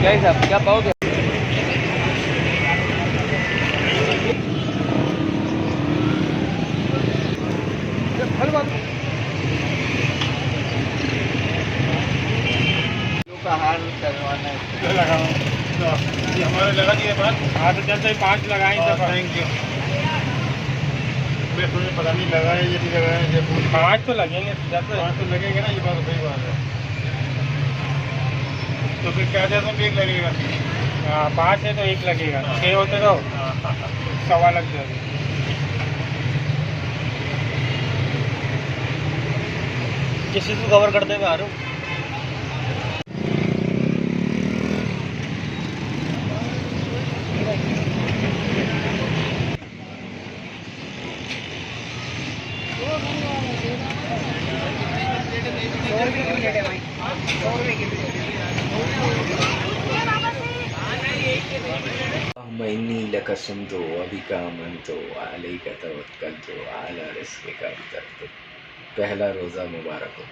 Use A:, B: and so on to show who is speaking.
A: क्या हिसाब क्या पाओगे? का हार करवाना है
B: लगाओ तो हमारे लगा दिए बात। हाँ तो जैसे 5 लगाएं तो थैंक यू। तुम्हें पता नहीं लगाए या नहीं लगाए, जब 5 तो लगेंगे, 5 तो लगेंगे ना, ये बात सही बात है। तो फिर क्या जैसा भी 1 लगेगा। हाँ 5 है तो 1 लगेगा, 6 होते तो 1.25 लग जाएगा।
A: किस चीज़ को कवर करते हुए आ रहे हो?
C: मैनी लकसमतो अभिकामंतो आलई का तवक्कल तो आला रिस्क का दर्द। पहला रोज़ा मुबारक हो।